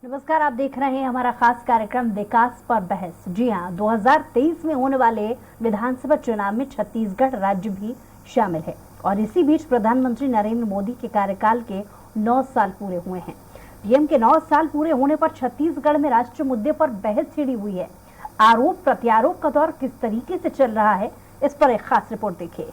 नमस्कार, आप देख रहे हैं हमारा खास कार्यक्रम विकास पर बहस। जी हां, 2023 में होने वाले विधानसभा चुनाव में छत्तीसगढ़ राज्य भी शामिल है और इसी बीच प्रधानमंत्री नरेंद्र मोदी के कार्यकाल के 9 साल पूरे हुए हैं। पीएम के 9 साल पूरे होने पर छत्तीसगढ़ में राष्ट्रीय मुद्दे पर बहस छिड़ी हुई है। आरोप प्रत्यारोप का दौर किस तरीके से चल रहा है, इस पर एक खास रिपोर्ट देखिए।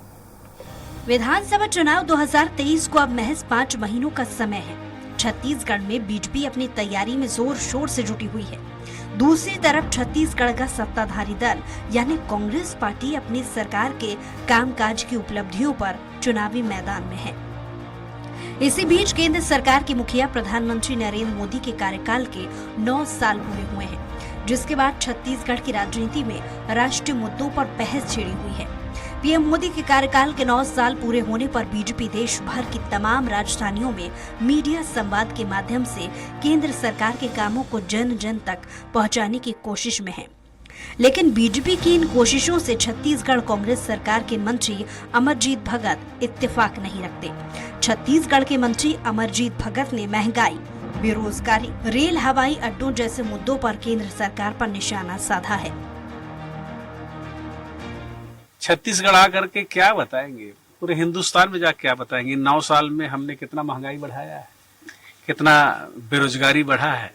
विधानसभा चुनाव 2023 को अब महज 5 महीनों का समय है। छत्तीसगढ़ में बीजेपी अपनी तैयारी में जोर शोर से जुटी हुई है। दूसरी तरफ छत्तीसगढ़ का सत्ताधारी दल यानी कांग्रेस पार्टी अपनी सरकार के कामकाज की उपलब्धियों पर चुनावी मैदान में है। इसी बीच केंद्र सरकार के मुखिया प्रधानमंत्री नरेंद्र मोदी के कार्यकाल के 9 साल पूरे हुए हैं, जिसके बाद छत्तीसगढ़ की राजनीति में राष्ट्रीय मुद्दों पर बहस छिड़ी हुई है। पीएम मोदी के कार्यकाल के 9 साल पूरे होने पर बीजेपी देश भर की तमाम राजधानियों में मीडिया संवाद के माध्यम से केंद्र सरकार के कामों को जन जन तक पहुंचाने की कोशिश में है। लेकिन बीजेपी की इन कोशिशों से छत्तीसगढ़ कांग्रेस सरकार के मंत्री अमरजीत भगत इत्तेफाक नहीं रखते। छत्तीसगढ़ के मंत्री अमरजीत भगत ने महंगाई, बेरोजगारी, रेल हवाई अड्डों जैसे मुद्दों पर केंद्र सरकार पर निशाना साधा है। छत्तीसगढ़ आकर के क्या बताएंगे, पूरे हिंदुस्तान में जाकर क्या बताएंगे। 9 साल में हमने कितना महंगाई बढ़ाया है, कितना बेरोजगारी बढ़ा है।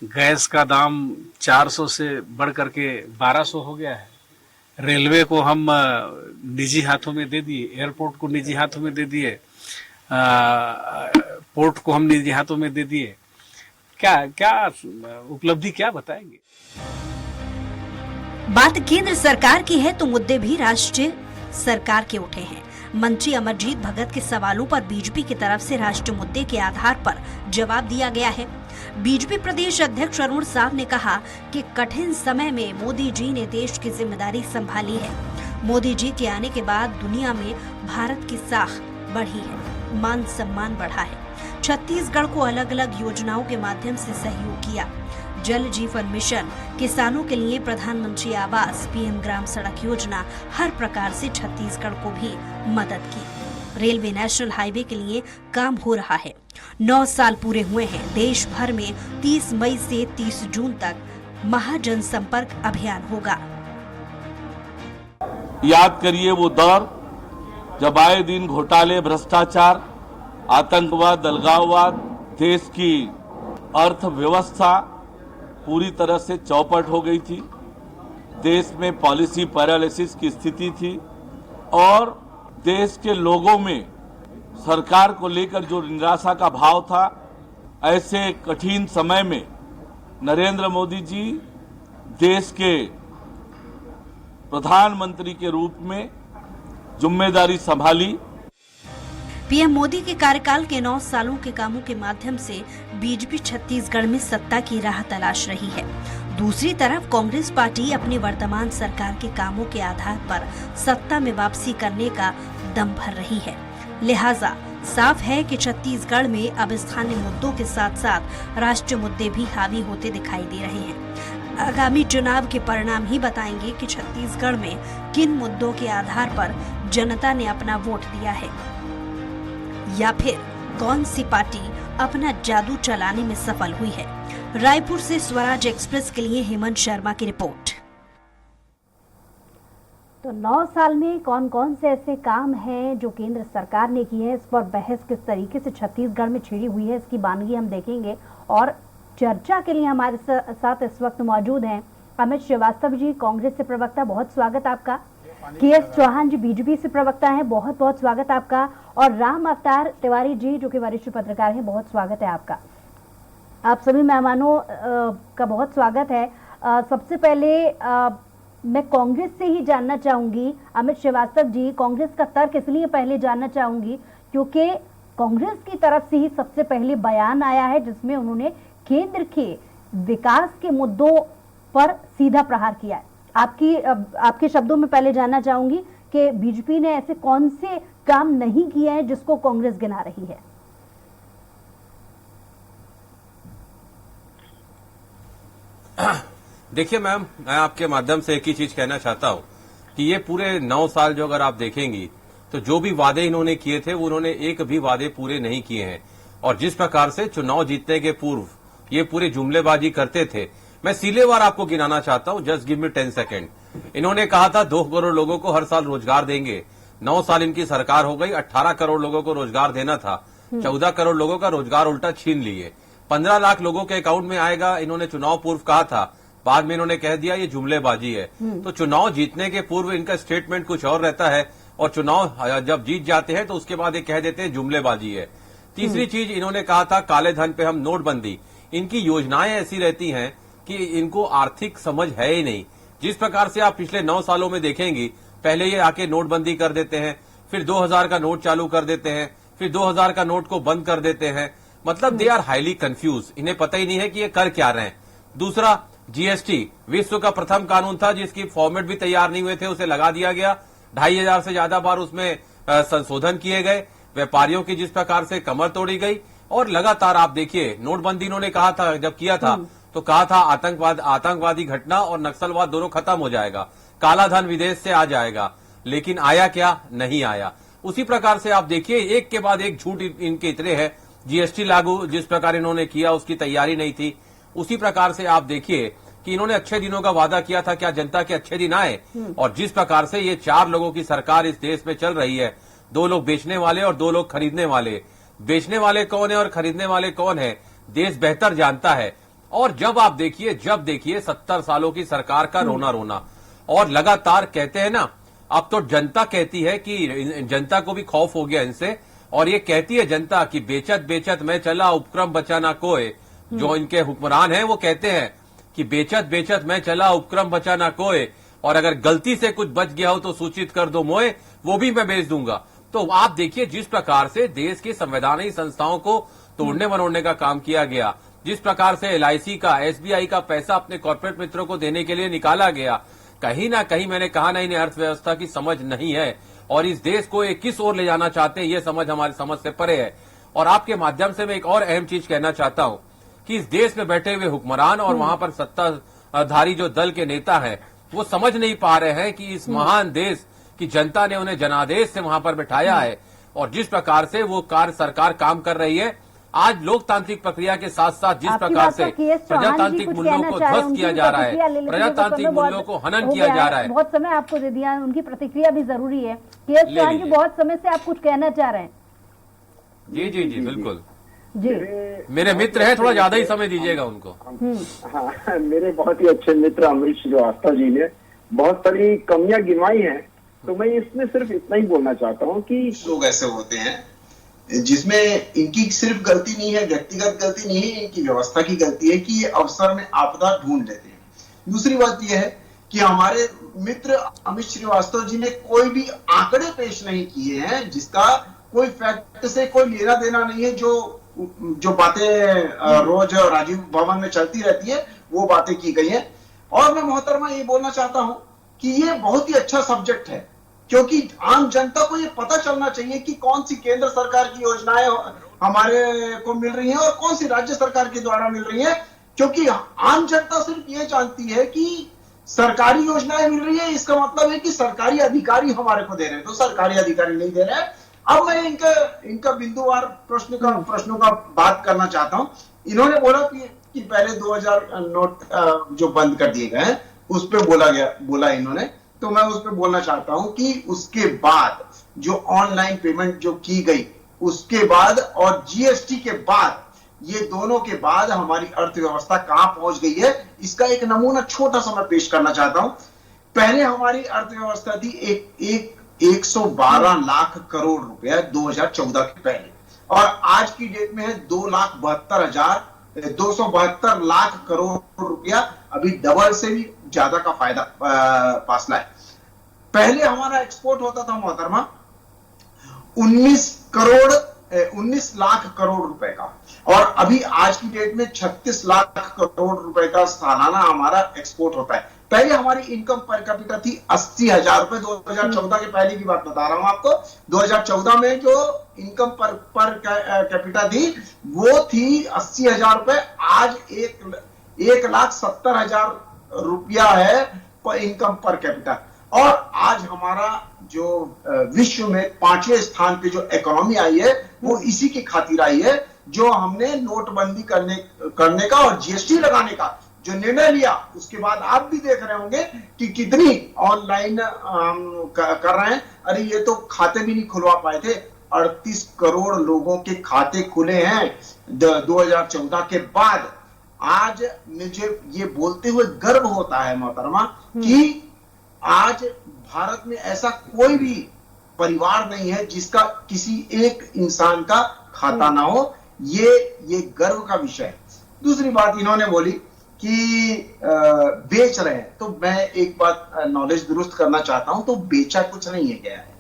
गैस का दाम 400 से बढ़ करके 1200 हो गया है। रेलवे को हम निजी हाथों में दे दिए, एयरपोर्ट को निजी हाथों में दे दिए, पोर्ट को हम निजी हाथों में दे दिए। क्या क्या उपलब्धि क्या बताएंगे। बात केंद्र सरकार की है तो मुद्दे भी राष्ट्रीय सरकार के उठे हैं। मंत्री अमरजीत भगत के सवालों पर बीजेपी की तरफ से राष्ट्रीय मुद्दे के आधार पर जवाब दिया गया है। बीजेपी प्रदेश अध्यक्ष अरुण साव ने कहा कि कठिन समय में मोदी जी ने देश की जिम्मेदारी संभाली है। मोदी जी के आने के बाद दुनिया में भारत की साख बढ़ी है, मान सम्मान बढ़ा है। छत्तीसगढ़ को अलग अलग योजनाओं के माध्यम से सहयोग किया। जल जीवन मिशन, किसानों के लिए प्रधानमंत्री आवास, पीएम ग्राम सड़क योजना, हर प्रकार से छत्तीसगढ़ को भी मदद की। रेलवे नेशनल हाईवे के लिए काम हो रहा है। 9 साल पूरे हुए हैं। देश भर में 30 मई से 30 जून तक महाजनसंपर्क अभियान होगा। याद करिए वो दौर जब आए दिन घोटाले, भ्रष्टाचार, आतंकवाद, अलगाववाद, देश की अर्थव्यवस्था पूरी तरह से चौपट हो गई थी। देश में पॉलिसी पैरालिसिस की स्थिति थी और देश के लोगों में सरकार को लेकर जो निराशा का भाव था। ऐसे कठिन समय में नरेंद्र मोदी जी देश के प्रधानमंत्री के रूप में जिम्मेदारी संभाली। पीएम मोदी के कार्यकाल के 9 सालों के कामों के माध्यम से बीजेपी छत्तीसगढ़ में सत्ता की राह तलाश रही है। दूसरी तरफ कांग्रेस पार्टी अपनी वर्तमान सरकार के कामों के आधार पर सत्ता में वापसी करने का दम भर रही है। लिहाजा साफ है कि छत्तीसगढ़ में अब स्थानीय मुद्दों के साथ साथ राष्ट्रीय मुद्दे भी हावी होते दिखाई दे रहे हैं। आगामी चुनाव के परिणाम ही बताएंगे कि छत्तीसगढ़ में किन मुद्दों के आधार पर जनता ने अपना वोट दिया है या फिर कौन सी पार्टी अपना जादू चलाने में सफल हुई है। रायपुर से स्वराज एक्सप्रेस के लिए हेमंत शर्मा की रिपोर्ट। तो 9 साल में कौन कौन से ऐसे काम हैं जो केंद्र सरकार ने किए हैं, इस पर बहस किस तरीके से छत्तीसगढ़ में छिड़ी हुई है, इसकी बानगी हम देखेंगे। और चर्चा के लिए हमारे साथ इस वक्त मौजूद हैं अमित श्रीवास्तव जी, कांग्रेस से प्रवक्ता, बहुत स्वागत आपका। के.एस. चौहान जी बीजेपी से प्रवक्ता हैं, बहुत बहुत स्वागत आपका। और राम अवतार तिवारी जी जो कि वरिष्ठ पत्रकार हैं, बहुत स्वागत है आपका। आप सभी मेहमानों का बहुत स्वागत है। सबसे पहले मैं कांग्रेस से ही जानना चाहूंगी, अमित श्रीवास्तव जी, कांग्रेस का तर्क इसलिए पहले जानना चाहूंगी क्योंकि कांग्रेस की तरफ से ही सबसे पहले बयान आया है जिसमें उन्होंने केंद्र के विकास के मुद्दों पर सीधा प्रहार किया है। आपके शब्दों में पहले जानना चाहूंगी कि बीजेपी ने ऐसे कौन से काम नहीं किए हैं जिसको कांग्रेस गिना रही है। देखिए मैम, मैं आपके माध्यम से एक ही चीज कहना चाहता हूं कि ये पूरे 9 साल जो अगर आप देखेंगी तो जो भी वादे इन्होंने किए थे वो उन्होंने एक भी वादे पूरे नहीं किए हैं। और जिस प्रकार से चुनाव जीतने के पूर्व ये पूरे जुमलेबाजी करते थे। मैं सीलेवार आपको गिनाना चाहता हूं, जस्ट गिव मी 10 सेकेंड। इन्होंने कहा था 2 करोड़ लोगों को हर साल रोजगार देंगे। 9 साल इनकी सरकार हो गई, 18 करोड़ लोगों को रोजगार देना था, 14 करोड़ लोगों का रोजगार उल्टा छीन लिए। 15 लाख लोगों के अकाउंट में आएगा, इन्होंने चुनाव पूर्व कहा था, बाद में इन्होंने कह दिया ये जुमलेबाजी है। तो चुनाव जीतने के पूर्व इनका स्टेटमेंट कुछ और रहता है, और चुनाव जब जीत जाते हैं तो उसके बाद ये कह देते हैं जुमलेबाजी है। तीसरी चीज इन्होंने कहा था काले धन पे हम नोटबंदी। इनकी योजनाएं ऐसी रहती हैं कि इनको आर्थिक समझ है ही नहीं। जिस प्रकार से आप पिछले 9 सालों में देखेंगी, पहले ये आके नोटबंदी कर देते हैं, फिर 2000 का नोट चालू कर देते हैं, फिर 2000 का नोट को बंद कर देते हैं। मतलब दे आर हाईली कंफ्यूज, इन्हें पता ही नहीं है कि ये कर क्या रहे हैं। दूसरा, जीएसटी विश्व का प्रथम कानून था जिसकी फॉर्मेट भी तैयार नहीं हुए थे, उसे लगा दिया गया। 2500 से ज्यादा बार उसमें संशोधन किए गए। व्यापारियों की जिस प्रकार से कमर तोड़ी गई, और लगातार आप देखिए नोटबंदी इन्होंने कहा था, जब किया था तो कहा था आतंकवादी घटना और नक्सलवाद दोनों खत्म हो जाएगा, काला धन विदेश से आ जाएगा। लेकिन आया क्या? नहीं आया। उसी प्रकार से आप देखिए एक के बाद एक झूठ इनके इतने हैं। जीएसटी लागू जिस प्रकार इन्होंने किया उसकी तैयारी नहीं थी। उसी प्रकार से आप देखिए कि इन्होंने अच्छे दिनों का वादा किया था, क्या जनता के अच्छे दिन आए? और जिस प्रकार से ये 4 लोगों की सरकार इस देश में चल रही है, 2 लोग बेचने वाले और 2 लोग खरीदने वाले। बेचने वाले कौन है और खरीदने वाले कौन है, देश बेहतर जानता है। और जब देखिए 70 सालों की सरकार का रोना रोना, और लगातार कहते हैं ना, अब तो जनता कहती है कि जनता को भी खौफ हो गया इनसे, और ये कहती है जनता कि बेचत बेचत मैं चला उपक्रम बचाना कोय। जो इनके हुक्मरान हैं वो कहते हैं कि बेचत बेचत मैं चला उपक्रम बचाना कोय, और अगर गलती से कुछ बच गया हो तो सूचित कर दो मोए, वो भी मैं बेच दूंगा। तो आप देखिए जिस प्रकार से देश की संवैधानिक संस्थाओं को तोड़ने मरोड़ने का काम किया गया, जिस प्रकार से LIC का, SBI का पैसा अपने कॉर्पोरेट मित्रों को देने के लिए निकाला गया, कहीं ना कहीं मैंने कहा ना, इन्हें अर्थव्यवस्था की समझ नहीं है, और इस देश को एक किस ओर ले जाना चाहते हैं ये समझ हमारी समझ से परे है। और आपके माध्यम से मैं एक और अहम चीज कहना चाहता हूं कि इस देश में बैठे हुए हुक्मरान और वहां पर सत्ताधारी जो दल के नेता हैं, वो समझ नहीं पा रहे हैं कि इस महान देश की जनता ने उन्हें जनादेश से वहां पर बैठाया है, और जिस प्रकार से वो सरकार काम कर रही है, आज लोकतांत्रिक प्रक्रिया के साथ साथ जिस प्रकार से प्रजातांत्रिक मूल्यों को ध्वस्त किया जा रहा है, प्रजातांत्रिक मूल्यों को हनन किया जा रहा है। बहुत समय आपको दे दिया, उनकी प्रतिक्रिया भी जरूरी है। KS चौहान जी, बहुत समय से आप कुछ कहना चाह रहे हैं। जी जी जी बिल्कुल जी, मेरे मित्र हैं, थोड़ा ज्यादा ही समय दीजिएगा उनको। हाँ, मेरे बहुत ही अच्छे मित्र अमरीश श्रीवास्तव जी ने बहुत सारी कमियां गिनवाई हैं, तो मैं इसमें सिर्फ इतना ही बोलना चाहता हूँ कि लोग ऐसे होते हैं जिसमें इनकी सिर्फ गलती नहीं है, व्यक्तिगत गलती नहीं है, इनकी व्यवस्था की गलती है कि ये अवसर में आपदा ढूंढ लेते हैं। दूसरी बात यह है कि हमारे मित्र अमित श्रीवास्तव जी ने कोई भी आंकड़े पेश नहीं किए हैं, जिसका कोई फैक्ट से कोई लेना देना नहीं है। जो बातें रोज राजीव भवन में चलती रहती है वो बातें की गई हैं। और मैं मोहतरमा ये बोलना चाहता हूं कि ये बहुत ही अच्छा सब्जेक्ट है, क्योंकि आम जनता को ये पता चलना चाहिए कि कौन सी केंद्र सरकार की योजनाएं हमारे को मिल रही हैं और कौन सी राज्य सरकार के द्वारा मिल रही हैं। क्योंकि आम जनता सिर्फ ये जानती है कि सरकारी योजनाएं मिल रही है, इसका मतलब है कि सरकारी अधिकारी हमारे को दे रहे हैं, तो सरकारी अधिकारी नहीं दे रहे हैं। अब मैं इनका बिंदुवार प्रश्नों का बात करना चाहता हूं। इन्होंने बोला कि पहले 2000 नोट जो बंद कर दिए गए हैं उस पर बोला इन्होंने, तो मैं उस पर बोलना चाहता हूं कि उसके बाद जो ऑनलाइन पेमेंट जो की गई उसके बाद और जीएसटी के बाद, ये दोनों के बाद हमारी अर्थव्यवस्था कहां पहुंच गई है, इसका एक नमूना छोटा सा मैं पेश करना चाहता हूं। पहले हमारी अर्थव्यवस्था थी 112 लाख करोड़ रुपया 2014 के पहले, और आज की डेट में है 2,72,272 लाख करोड़ रुपया, अभी डबल से भी ज्यादा का फासला है। पहले हमारा एक्सपोर्ट होता था मोहतरमा 19 लाख करोड़ रुपए का, और अभी आज की डेट में 36 लाख करोड़ रुपए का सालाना हमारा एक्सपोर्ट होता है। पहले हमारी इनकम पर कैपिटा थी 80,000 रुपए, 2014 के पहले की बात बता रहा हूं आपको। 2014 में जो इनकम पर कैपिटा थी वो थी 80,000 रुपए, आज 1,70,000 रुपया है इनकम पर कैपिटा। और आज हमारा जो विश्व में 5वें स्थान पे जो इकोनॉमी आई है वो इसी की खातिर आई है जो हमने नोटबंदी करने का और जीएसटी लगाने का जो निर्णय लिया, उसके बाद आप भी देख रहे होंगे कि कितनी ऑनलाइन कर रहे हैं। अरे ये तो खाते भी नहीं खुलवा पाए थे, 38 करोड़ लोगों के खाते खुले हैं 2014 के बाद। आज मुझे ये बोलते हुए गर्व होता है मोहतरमा कि आज भारत में ऐसा कोई भी परिवार नहीं है जिसका किसी एक इंसान का खाता ना हो। ये गर्व का विषय है। दूसरी बात इन्होंने बोली कि बेच रहे हैं, तो मैं एक बात नॉलेज दुरुस्त करना चाहता हूं, तो बेचा कुछ नहीं है गया है।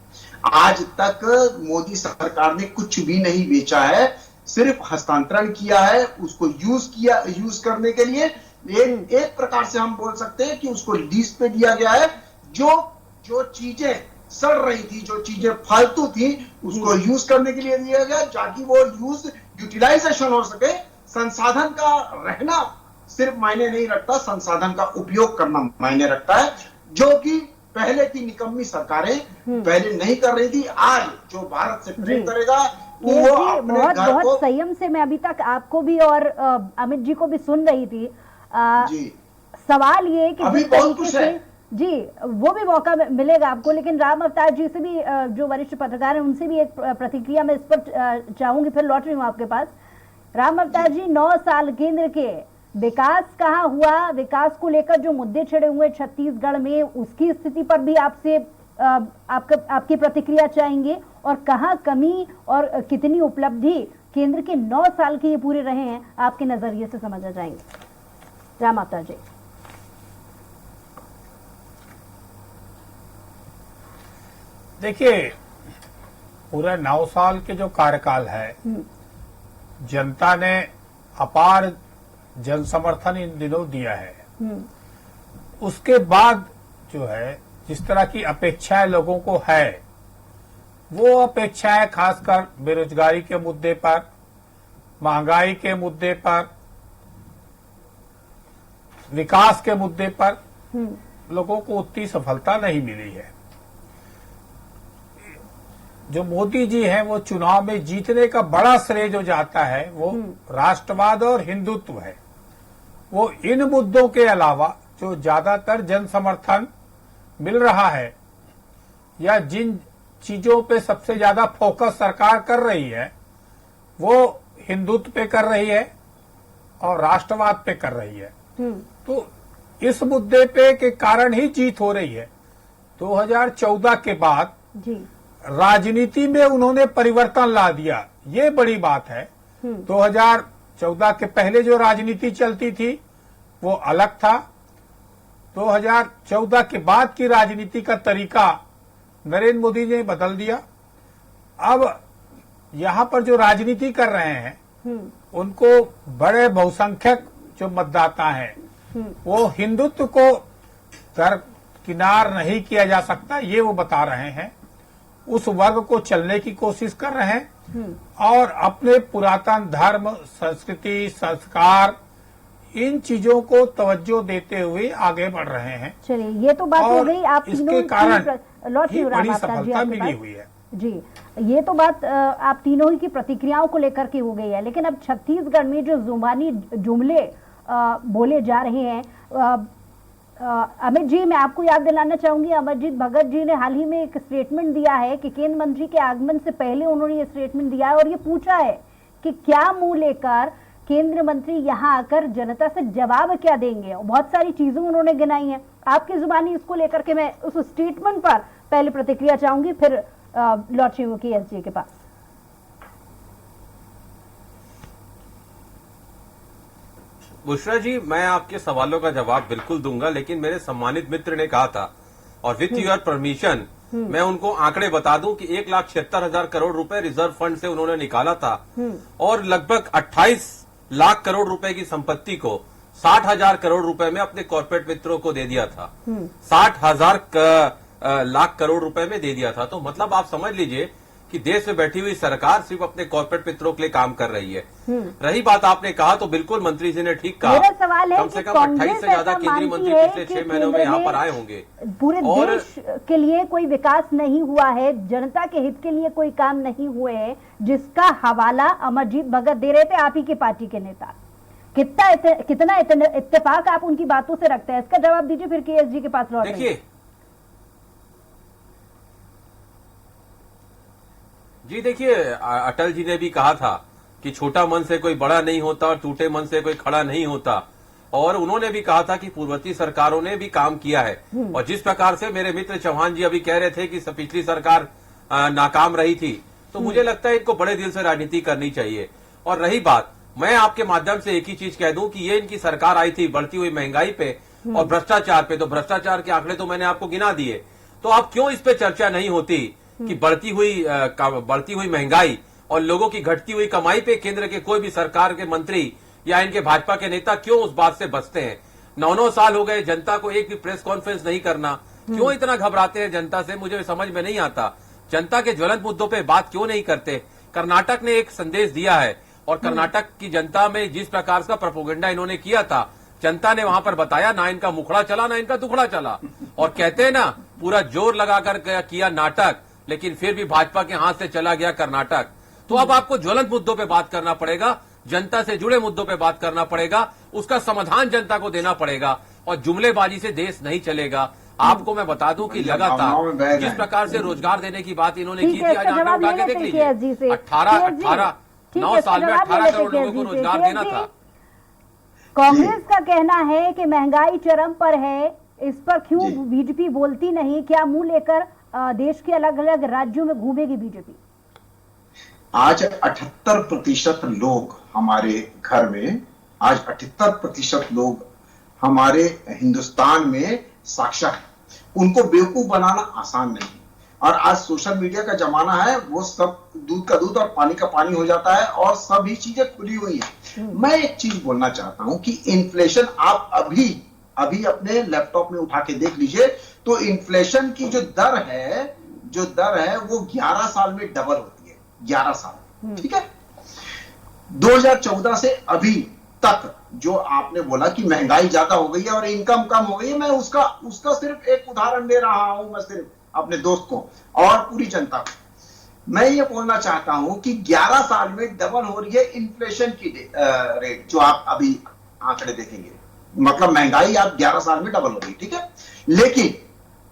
आज तक मोदी सरकार ने कुछ भी नहीं बेचा है, सिर्फ हस्तांतरण किया है, उसको यूज करने के लिए एक प्रकार से हम बोल सकते हैं कि उसको लीज पे दिया गया है। जो चीजें सड़ रही थी, जो चीजें फालतू थी, उसको यूज करने के लिए दिया गया ताकि वो यूटिलाइजेशन हो सके। संसाधन का रहना सिर्फ मायने नहीं रखता, संसाधन का उपयोग करना मायने रखता है, जो कि पहले की निकम्मी सरकारें पहले नहीं कर रही थी। आज जो भारत से प्रेम करेगा वो अपने घर को बहुत संयम से मैं अभी तक आपको भी और अमित जी को भी सुन रही थी। जी सवाल ये कि अभी जिस बहुत तरीके कुछ से है। जी वो भी मौका मिलेगा आपको, लेकिन राम अवतार जी से भी जो वरिष्ठ पत्रकार हैं उनसे भी एक प्रतिक्रिया मैं इस पर चाहूंगी, फिर लौट रही हूँ आपके पास। राम अवतार जी, 9 साल केंद्र के विकास कहाँ हुआ, विकास को लेकर जो मुद्दे छिड़े हुए छत्तीसगढ़ में, उसकी स्थिति पर भी आपसे आपकी प्रतिक्रिया चाहेंगे, और कहाँ कमी और कितनी उपलब्धि केंद्र के 9 साल के ये पूरे रहे हैं आपके नजरिए से समझना चाहेंगे। राम अवतार जी। देखिए, पूरा 9 साल के जो कार्यकाल है, जनता ने अपार जन समर्थन इन दिनों दिया है। उसके बाद जो है जिस तरह की अपेक्षाएं लोगों को है, वो अपेक्षाएं खासकर बेरोजगारी के मुद्दे पर, महंगाई के मुद्दे पर, विकास के मुद्दे पर लोगों को उतनी सफलता नहीं मिली है। जो मोदी जी हैं वो चुनाव में जीतने का बड़ा श्रेय जो जाता है वो राष्ट्रवाद और हिंदुत्व है। वो इन मुद्दों के अलावा जो ज्यादातर जन समर्थन मिल रहा है या जिन चीजों पे सबसे ज्यादा फोकस सरकार कर रही है वो हिंदुत्व पे कर रही है और राष्ट्रवाद पे कर रही है। तो इस मुद्दे पे के कारण ही जीत हो रही है। 2014 के बाद जी राजनीति में उन्होंने परिवर्तन ला दिया, ये बड़ी बात है। 2014 के पहले जो राजनीति चलती थी वो अलग था। 2014 के बाद की राजनीति का तरीका नरेंद्र मोदी ने बदल दिया। अब यहां पर जो राजनीति कर रहे हैं उनको बड़े बहुसंख्यक जो मतदाता हैं वो हिंदुत्व को दरकिनार नहीं किया जा सकता, ये वो बता रहे हैं। उस वर्ग को चलने की कोशिश कर रहे हैं और अपने पुरातन धर्म, संस्कृति, संस्कार, इन चीजों को तवज्जो देते हुए आगे बढ़ रहे हैं। चलिए, ये तो बात हो गई आप तीनों इसके कारण ही बड़ी सफलता मिली हुई है। जी, ये तो बात आप तीनों ही की प्रतिक्रियाओं को लेकर के हो गई है। लेकिन अब छत्तीसगढ़ में जो जुबानी जुमले बोले जा रहे हैं, अमित जी, मैं आपको याद दिलाना चाहूंगी, अमरजीत भगत जी ने हाल ही में एक स्टेटमेंट दिया है कि केंद्र मंत्री के आगमन से पहले उन्होंने ये स्टेटमेंट दिया है और ये पूछा है कि क्या मुंह लेकर केंद्र मंत्री यहाँ आकर जनता से जवाब क्या देंगे। बहुत सारी चीजें उन्होंने गिनाई हैं, आपकी जुबानी इसको लेकर के मैं उस स्टेटमेंट पर पहले प्रतिक्रिया चाहूंगी, फिर लौट की एसजी के पास। बुशरा जी, मैं आपके सवालों का जवाब बिल्कुल दूंगा, लेकिन मेरे सम्मानित मित्र ने कहा था और विथ योर परमिशन मैं उनको आंकड़े बता दूं कि 1,76,000 करोड़ रुपए रिजर्व फंड से उन्होंने निकाला था और लगभग 28 लाख करोड़ रुपए की संपत्ति को 60,000 करोड़ रुपए में अपने कॉर्पोरेट मित्रों को दे दिया था। 60,000 लाख करोड़ रुपए में दे दिया था। तो मतलब आप समझ लीजिए कि देश में बैठी हुई सरकार सिर्फ अपने कॉर्पोरेट मित्रों के लिए काम कर रही है। रही बात आपने कहा तो बिल्कुल मंत्री जी ने ठीक कहा। मेरा सवाल है कम से कि कम 28 से ज्यादा केंद्रीय मंत्री पिछले 6 महीनों में यहाँ पर आए होंगे। पूरे देश के लिए कोई विकास नहीं हुआ है, जनता के हित के लिए कोई काम नहीं हुए हैं, जिसका हवाला अमरजीत भगत दे रहे थे, आप ही की पार्टी के नेता। कितना इत्तेफाक आप उनकी बातों से रखते हैं, इसका जवाब दीजिए, फिर केएसजी के पास लौट। देखिए जी, देखिए अटल जी ने भी कहा था कि छोटा मन से कोई बड़ा नहीं होता और टूटे मन से कोई खड़ा नहीं होता, और उन्होंने भी कहा था कि पूर्ववर्ती सरकारों ने भी काम किया है। और जिस प्रकार से मेरे मित्र चौहान जी अभी कह रहे थे कि पिछली सरकार नाकाम रही थी, तो मुझे लगता है इनको बड़े दिल से राजनीति करनी चाहिए। और रही बात, मैं आपके माध्यम से एक ही चीज कह दूं कि ये इनकी सरकार आई थी बढ़ती हुई महंगाई पे और भ्रष्टाचार पे, तो भ्रष्टाचार के आंकड़े तो मैंने आपको गिना दिए। तो अब क्यों इस पे चर्चा नहीं होती कि बढ़ती हुई महंगाई और लोगों की घटती हुई कमाई पे केंद्र के कोई भी सरकार के मंत्री या इनके भाजपा के नेता क्यों उस बात से बचते हैं? 9 साल हो गए, जनता को एक भी प्रेस कॉन्फ्रेंस नहीं करना, क्यों इतना घबराते हैं जनता से, मुझे समझ में नहीं आता। जनता के ज्वलंत मुद्दों पे बात क्यों नहीं करते? कर्नाटक ने एक संदेश दिया है और कर्नाटक की जनता में जिस प्रकार का प्रोपेगेंडा इन्होंने किया था, जनता ने वहां पर बताया ना इनका मुखड़ा चला ना इनका दुखड़ा चला। और कहते हैं ना, पूरा जोर लगाकर किया नाटक, लेकिन फिर भी भाजपा के हाथ से चला गया कर्नाटक। तो अब आपको ज्वलंत मुद्दों पे बात करना पड़ेगा, जनता से जुड़े मुद्दों पे बात करना पड़ेगा, उसका समाधान जनता को देना पड़ेगा, और जुमलेबाजी से देश नहीं चलेगा। आपको मैं बता दूं कि लगातार जिस प्रकार से रोजगार देने की बात इन्होंने की थी, आज आंकड़ा उठा के देख लीजिए, 9 साल में 18 करोड़ लोगों को रोजगार देना था। कांग्रेस का कहना है कि महंगाई चरम पर है, इस पर क्यों बीजेपी बोलती नहीं? क्या मुंह लेकर देश के अलग अलग राज्यों में घूमेगी बीजेपी? आज 78% लोग हमारे घर में, आज 78% लोग हमारे हिंदुस्तान में साक्षर हैं। उनको बेवकूफ बनाना आसान नहीं। और आज सोशल मीडिया का जमाना है, वो सब दूध का दूध और पानी का पानी हो जाता है और सभी चीजें खुली हुई हैं। मैं एक चीज बोलना चाहता हूं कि इन्फ्लेशन आप अभी अपने लैपटॉप में उठा के देख लीजिए, तो इन्फ्लेशन की जो दर है वो 11 साल में डबल होती है। 11 साल, ठीक है। 2014 से अभी तक जो आपने बोला कि महंगाई ज्यादा हो गई है और इनकम कम हो गई है, मैं उसका सिर्फ एक उदाहरण दे रहा हूं, मैं सिर्फ अपने दोस्त को और पूरी जनता को। मैं ये बोलना चाहता हूं कि 11 साल में डबल हो रही है इन्फ्लेशन की रेट, जो आप अभी आंकड़े देखेंगे, मतलब महंगाई आप 11 साल में डबल हो रही, ठीक है। लेकिन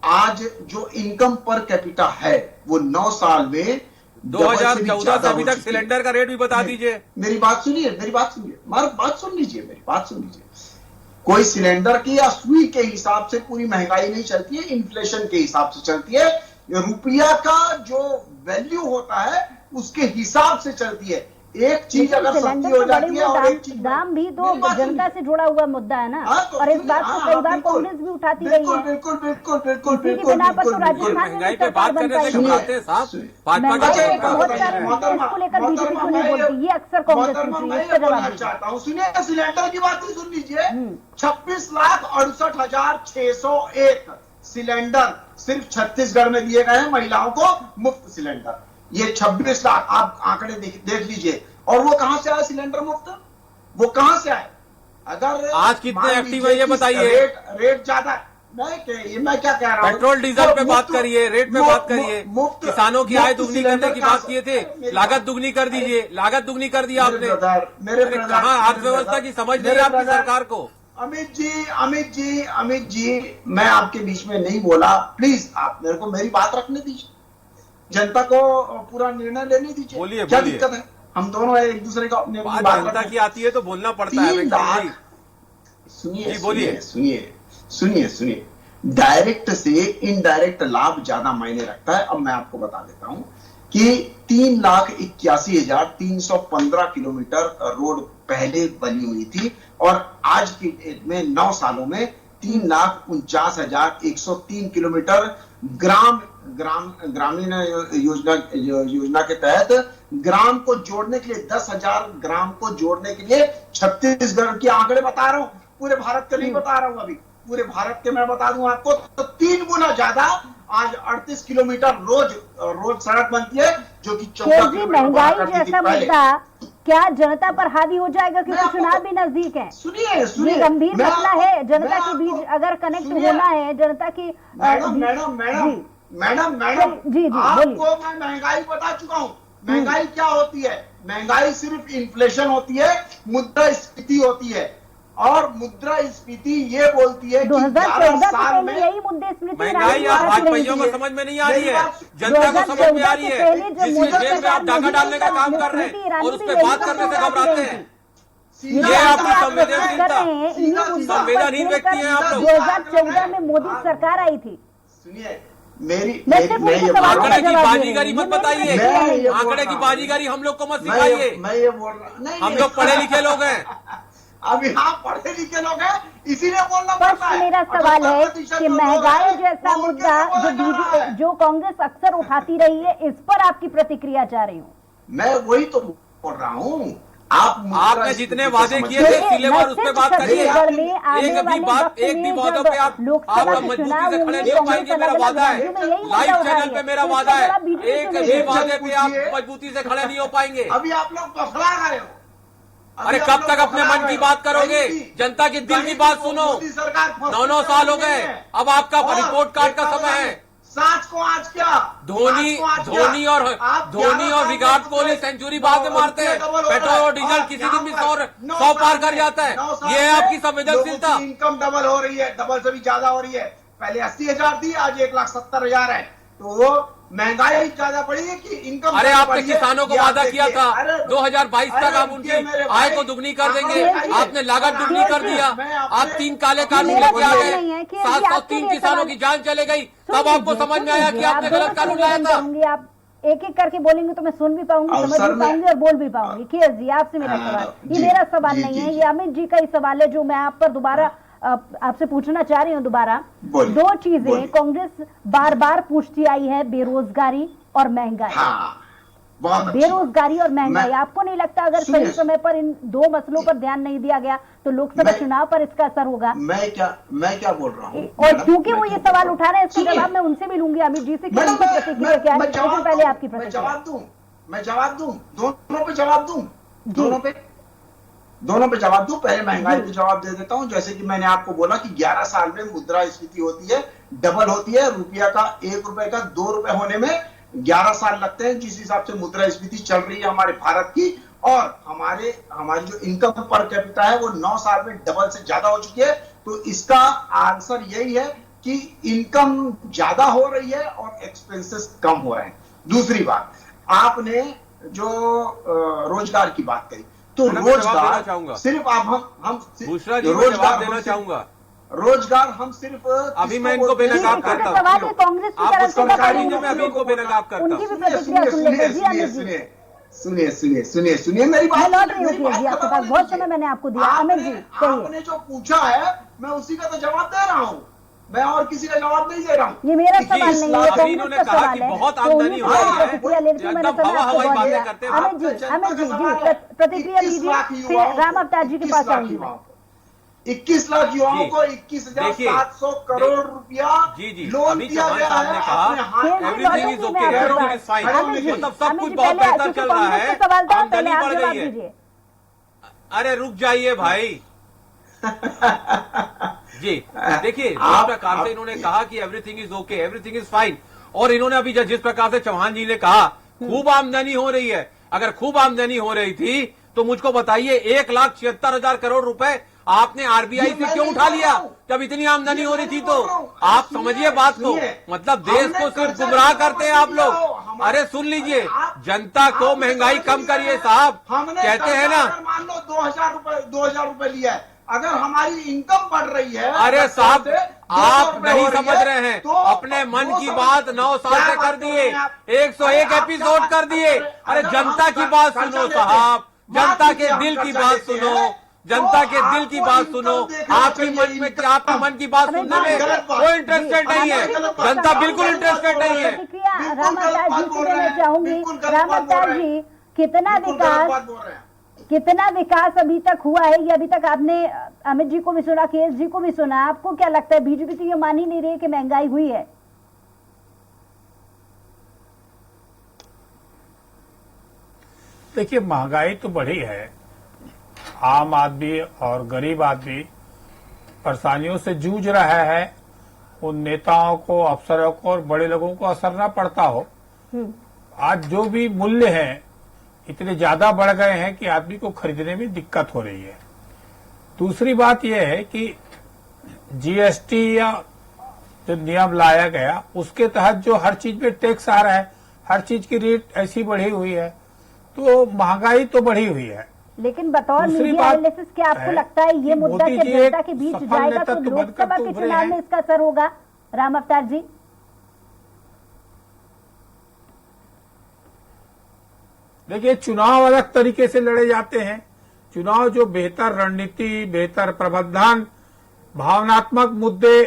आज जो इनकम पर कैपिटा है वो 9 साल में 2014 से अभी तक सिलेंडर का रेट भी बता दीजिए। मेरी बात सुन लीजिए। कोई सिलेंडर की या सुई के हिसाब से पूरी महंगाई नहीं चलती है, इन्फ्लेशन के हिसाब से चलती है। रुपया का जो वैल्यू होता है उसके हिसाब से चलती है। एक चीज अगर सस्ती हो जाती है और एक चीज, दाम भी तो जनता से जुड़ा हुआ मुद्दा है ना। तो और इस बात को कई बार कांग्रेस भी उठाती रही है। बिल्कुल। बिना पर तो राजस्थान में पे बात करने से घबराते हैं साहब, बहुत सारे इसको लेकर बीजेपी को नहीं बोलती, ये अक्सर कांग्रेस चाहता हूँ। सुनिए, सिलेंडर की बात ही सुन लीजिए। 26,68,601 सिलेंडर सिर्फ छत्तीसगढ़ में दिए गए हैं महिलाओं को, मुफ्त सिलेंडर। ये 26 लाख आप आंकड़े देख लीजिए। और वो कहां से आए सिलेंडर मुफ्त? वो कहां से आए? अगर आज कितने एक्टिव है ये बताइए। रेट ज्यादा, मैं क्या कह रहा हूं, पेट्रोल डीजल पे बात करिए, रेट पे बात करिए। किसानों की आय दुगनी करने की बात किए थे, लागत दुगनी कर दीजिए। लागत दुगनी कर दिया आपने। कहां अर्थव्यवस्था की समझ नहीं आपकी सरकार को? अमित जी, मैं आपके बीच में नहीं बोला, प्लीज आप मेरे को मेरी बात रखने दीजिए, जनता को पूरा निर्णय लेने दीजिए। बोलिए, क्या दिक्कत है? हम दोनों एक दूसरे को अपने बात जनता की आती है तो बोलना पड़ता है। सुनिए, डायरेक्ट से इनडायरेक्ट लाभ ज्यादा मायने रखता है। अब मैं आपको बता देता हूं कि 3,81,315 किलोमीटर रोड पहले बनी हुई थी और आज की डेट में 9 सालों में 3,49,103 किलोमीटर ग्रामीण योजना के तहत ग्राम को जोड़ने के लिए 10,000 ग्राम को जोड़ने के लिए छत्तीसगढ़ के आंकड़े बता रहा हूं, पूरे भारत के नहीं बता रहा हूं। अभी पूरे भारत के मैं बता दूं आपको, तो 3 गुना ज्यादा आज 38 किलोमीटर रोज सड़क बनती है, जो कि 14 जी किलोमीटर हुआ महंगाई करती थी जैसा पहले। मुद्दा क्या जनता पर हावी हो जाएगा, क्योंकि आपको- चुनाव भी नजदीक है। सुनिए ये गंभीर मैं मसला आपको- है, जनता मैं के बीच आपको- अगर कनेक्ट सुनिए, होना है, जनता की मैडम जी, जी, आपको मैं महंगाई बता चुका हूँ। महंगाई क्या होती है? महंगाई सिर्फ इन्फ्लेशन होती है, मुद्रास्फीति होती है। और मुद्रास्फीति ये बोलती है कि 2014 से साल पहले में यही मुद्दे स्मृति महंगाई ईरानी आप बताती रही भाजपाइयों थी। को समझ में नहीं आ रही है, 2014 जनता को समझ में आ रही से है। पहले जब जिसकी मोदी जेब में आप सरकार डाका मोदी डालने का काम सरकार कर रहे स्मृति हैं ईरानी और उस भी पर यही बात मुद्दे करने से उठाती घबराते रही हैं। थी। ये आपकी आप संवेदनशीलता, कर रहे हैं, इन्हीं मुद्दों पर संवेदनहीन खेल व्यक्ति कर हैं आप लोग। 2014 में मोदी सरकार आई थी। सुनिए मेरी मैं सिर्फ मैं उनके ये सवाल बोल का आंकड़े की जवाब दे रही बाजीगरी हूँ। मत बताइए, मैं ये बोल आंकड़े रहा की हूँ। बाजीगरी हम लोग को मत सिखाइए। मैं ये बोल रहा नहीं, हम लोग पढ़े लिखे लोग हैं। अब यहाँ पढ़े लिखे लोग हैं, इसीलिए बोलना पड़ता स्पष्ट है। मेरा सवाल है 78% कि जो लोग महंगाई हैं, जैसा वो उनके मुद्दा लिए बोला जो जा रहा है। जो कांग्रेस अक्सर उठाती रही है, इस पर आपकी प्रतिक्रिया चाह रही हूँ। मैं वही तो बोल रहा हूँ। आपने जितने वादे किए थे सिलेवार उस पर बात करिए। छत्तीसगढ़ में आने एक भी वाले बात वक्त एक भी में वादों जब पे आप लोकसभा के मजबूती चुनाव से खड़े होंगे, नहीं हो कांग्रेस पाएंगे, मेरा अलग-अलग वादा है। राज्यों में यही मुद्दा लाइव उठा चैनल रही पे है। मेरा तो वादा इसका है, बड़ा बीजेपी एक से भी नहीं वादे पे आप पूछिए। मजबूती से खड़े नहीं हो पाएंगे। अभी आप लोग बखला गए हो। अरे कब तक अपने मन की बात करोगे? जनता के दिल की बात सुनो। 9 साल हो गए, अब आपका रिपोर्ट कार्ड का समय है। सांच को आज क्या धोनी और विराट कोहली सेंचुरी बाद में मारते हैं। पेट्रोल और डीजल किसी दिन भी 100 पार कर जाता है। ये है आपकी संवेदनशीलता। इनकम डबल हो रही है, डबल से भी ज्यादा हो रही है। पहले 80,000 थी, आज 1,70,000 है। तो वो महंगाई ज्यादा बढ़ी है कि इनकम? अरे आपने किसानों को वादा किया था 2022 तक आप उनकी आय को दुगनी कर देंगे, आपने लागत दुगनी कर दिया। आप 3 काले कानून लेके आ गए, 703 किसानों की जान चले गई। तब आपको समझ में आया कि आपने गलत कानून लाया था। आप एक एक करके बोलेंगे तो मैं सुन भी पाऊंगी, समझ भी पाऊंगी और बोल भी पाऊंगी। केएस जी, आपसे मेरा सवाल, ये मेरा सवाल नहीं है, ये अमित जी का ही सवाल है जो मैं आप पर दोबारा आपसे पूछना चाह रही हूँ। दोबारा 2 चीजें कांग्रेस बार बार पूछती आई है, बेरोजगारी और महंगाई। बेरोजगारी और महंगाई, आपको नहीं लगता अगर सही समय पर इन 2 मसलों पर ध्यान नहीं दिया गया तो लोकसभा चुनाव पर इसका असर होगा? मैं क्या बोल रहा हूँ? और क्योंकि वो ये सवाल उठा रहे हैं, इसका जवाब मैं उनसे भी लूंगी। अमित जी से क्या उनकी प्रतिक्रिया क्या है, लेकिन पहले आपकी प्रतिक्रिया। मैं जवाब दूं, दोनों पे जवाब दूं, दोनों पे जवाब दूं। पहले महंगाई पे जवाब दे देता हूं। जैसे कि मैंने आपको बोला कि 11 साल में मुद्रास्फीति होती है, डबल होती है। रुपया का 1 रुपए का 2 रुपए होने में 11 साल लगते हैं, जिस हिसाब से मुद्रास्फीति चल रही है हमारे भारत की। और हमारी जो इनकम पर कैपिटा है वो 9 साल में डबल से ज्यादा हो चुकी है। तो इसका आंसर यही है कि इनकम ज्यादा हो रही है और एक्सपेंसेस कम हो रहे हैं। दूसरी बात, आपने जो रोजगार की बात करी, तो रोजगार सिर्फ हम बुशरा जी को जवाब देना चाहूंगा। रोजगार हम सिर्फ अभी मैं इनको बेनकाब करता हूँ। सवाल है कांग्रेस की तरफ से, मैं अभी इनको बेनकाब करता उनकी हूँ। भी प्रतिक्रिया सुन लेते हैं। जी अमित जी, सुनिए मेरी मैं बात। लौट रही हूँ केएस जी आपके पास, बहुत समय मैंने आपको दिया। अमित जी कहिए। आपने जो पूछा है मैं उसी का तो जवाब दे रहा हूँ, मैं और किसी का जवाब नहीं दे रहा हूँ। ये मेरा सवाल नहीं है, अभी इन्होंने कांग्रेस का कहा सवाल कि है। बहुत तो आमदनी उन्हीं हो की रही है। प्रतिक्रिया लेती हूँ, मैंने एकदम समय आपको हवा-हवाई बहुत दिया। बातें करते हैं। अमित जी फिर प्रतिक्रिया दीजिए, फिर राम अवतार जी के पास आऊंगी मैं। 21 लाख युवाओं को 21,700 करोड़ रुपया लोन दिया गया है। Everything is okay, everything is fine, मतलब सब कुछ बहुत बेहतर चल रहा है, आमदनी बढ़ गई है। अरे रुक जाइए भाई जी। देखिए जिस प्रकार से इन्होंने कहा कि everything is okay, everything is fine, और इन्होंने अभी जिस प्रकार से चौहान जी ने कहा खूब आमदनी हो रही है, अगर खूब आमदनी हो रही थी तो मुझको बताइए 1,76,000 करोड़ रुपए आपने आरबीआई से क्यों उठा लिया जब इतनी आमदनी हो रही थी? तो आप समझिए बात को, मतलब देश को सिर्फ गुमराह करते हैं आप लोग। अरे सुन लीजिए, जनता को महंगाई कम करिए साहब, कहते हैं ना। मान लो 2,000 रुपए लिया है, अगर हमारी इनकम बढ़ रही है। अरे साहब आप नहीं समझ रहे हैं, अपने मन की बात 9 साल से कर दिए, 101 एपिसोड कर दिए। अरे जनता की बात सुनो साहब, जनता के दिल की बात सुनो, जनता के दिल की बात सुनो। आपके मन की बात सुनने में कोई इंटरेस्टेड नहीं है, जनता बिल्कुल इंटरेस्टेड नहीं है। राम अवतार जी से मैं चाहूंगी, राम अवतार जी कितना विकास अभी तक हुआ है, ये अभी तक आपने अमित जी को भी सुना, केएस जी को भी सुना। आपको क्या लगता है, बीजेपी तो ये मान ही नहीं रही कि महंगाई हुई है? देखिए, महंगाई तो बढ़ी है, आम आदमी और गरीब आदमी परेशानियों से जूझ रहा है। उन नेताओं को, अफसरों को और बड़े लोगों को असर ना पड़ता हो। आज जो भी मूल्य हैं इतने ज्यादा बढ़ गए हैं कि आदमी को खरीदने में दिक्कत हो रही है। दूसरी बात यह है कि जीएसटी या जो नियम लाया गया उसके तहत जो हर चीज में टैक्स आ रहा है, हर चीज की रेट ऐसी बढ़ी हुई है, तो महंगाई तो बढ़ी हुई है। लेकिन बतौर मीडिया एनालिसिस क्या आपको लगता है ये मुद्दा जब जनता के बीच जाएगा तो लोकसभा के चुनाव में इसका असर होगा? राम अवतार जी, देखिए, चुनाव अलग तरीके से लड़े जाते हैं। चुनाव जो बेहतर रणनीति, बेहतर प्रबंधन, भावनात्मक मुद्दे,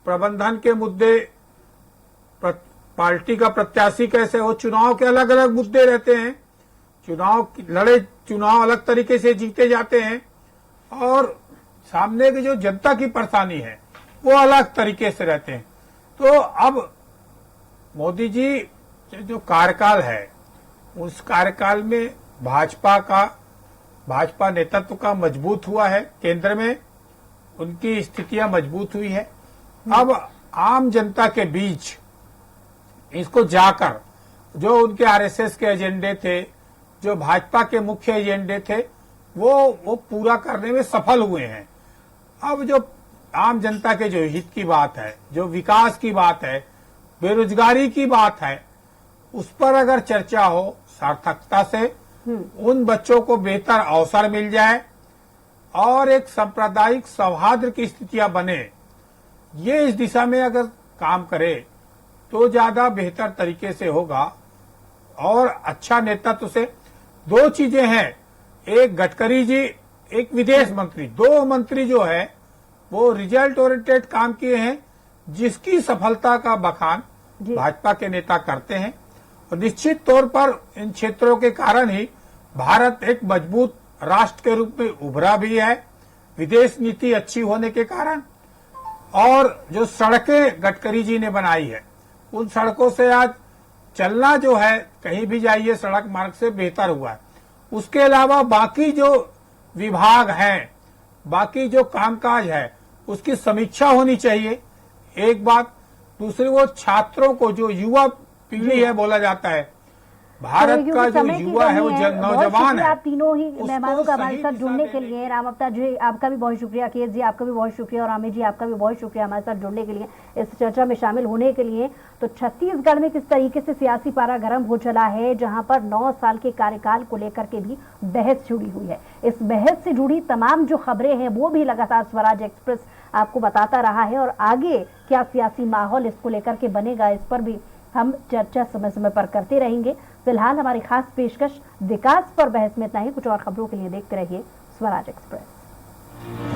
प्रबंधन के मुद्दे, पार्टी का प्रत्याशी कैसे हो, चुनाव के अलग अलग मुद्दे रहते हैं। चुनाव अलग तरीके से जीते जाते हैं और सामने की जो जनता की परेशानी है वो अलग तरीके से रहते हैं। तो अब मोदी जी जो कार्यकाल है उस कार्यकाल में भाजपा नेतृत्व का मजबूत हुआ है, केंद्र में उनकी स्थितियां मजबूत हुई है। अब आम जनता के बीच इसको जाकर जो उनके आरएसएस के एजेंडे थे, जो भाजपा के मुख्य एजेंडे थे, वो पूरा करने में सफल हुए हैं। अब जो आम जनता के जो हित की बात है, जो विकास की बात है, बेरोजगारी की बात है, उस पर अगर चर्चा हो सार्थकता से, उन बच्चों को बेहतर अवसर मिल जाए और एक सांप्रदायिक सौहार्द की स्थितियां बने, ये इस दिशा में अगर काम करे तो ज्यादा बेहतर तरीके से होगा। और अच्छा नेतृत्व से दो चीजें हैं, एक गडकरी जी, एक विदेश मंत्री, दो मंत्री जो है वो रिजल्ट ओरिएंटेड काम किए हैं, जिसकी सफलता का बखान भाजपा के नेता करते हैं। और निश्चित तौर पर इन क्षेत्रों के कारण ही भारत एक मजबूत राष्ट्र के रूप में उभरा भी है, विदेश नीति अच्छी होने के कारण। और जो सड़कें गडकरी जी ने बनाई है, उन सड़कों से आज चलना जो है, कहीं भी जाइए सड़क मार्ग से बेहतर हुआ है। उसके अलावा बाकी जो विभाग हैं, बाकी जो कामकाज है, उसकी समीक्षा होनी चाहिए, एक बात। दूसरी, वो छात्रों को, जो युवा पीढ़ी है बोला जाता है, भारत का जो युवा है वो नौजवान है। आप तीनों ही मेहमानों का हमारे साथ जुड़ने के लिए, राम अवतार जी आपका भी बहुत शुक्रिया, केएस जी आपका भी बहुत शुक्रिया और आमिर जी आपका भी बहुत शुक्रिया हमारे साथ जुड़ने के लिए, इस चर्चा में शामिल होने के लिए। तो छत्तीसगढ़ में किस तरीके से सियासी पारा गर्म हो चला है, जहां पर 9 साल के कार्यकाल को लेकर के भी बहस जुड़ी हुई है। इस बहस से जुड़ी तमाम जो खबरें हैं वो भी लगातार स्वराज एक्सप्रेस आपको बताता रहा है, और आगे क्या सियासी माहौल इसको लेकर के बनेगा, इस पर भी हम चर्चा समय समय पर करते रहेंगे। फिलहाल हमारी खास पेशकश विकास पर बहस में इतना ही। कुछ और खबरों के लिए देखते रहिए स्वराज एक्सप्रेस।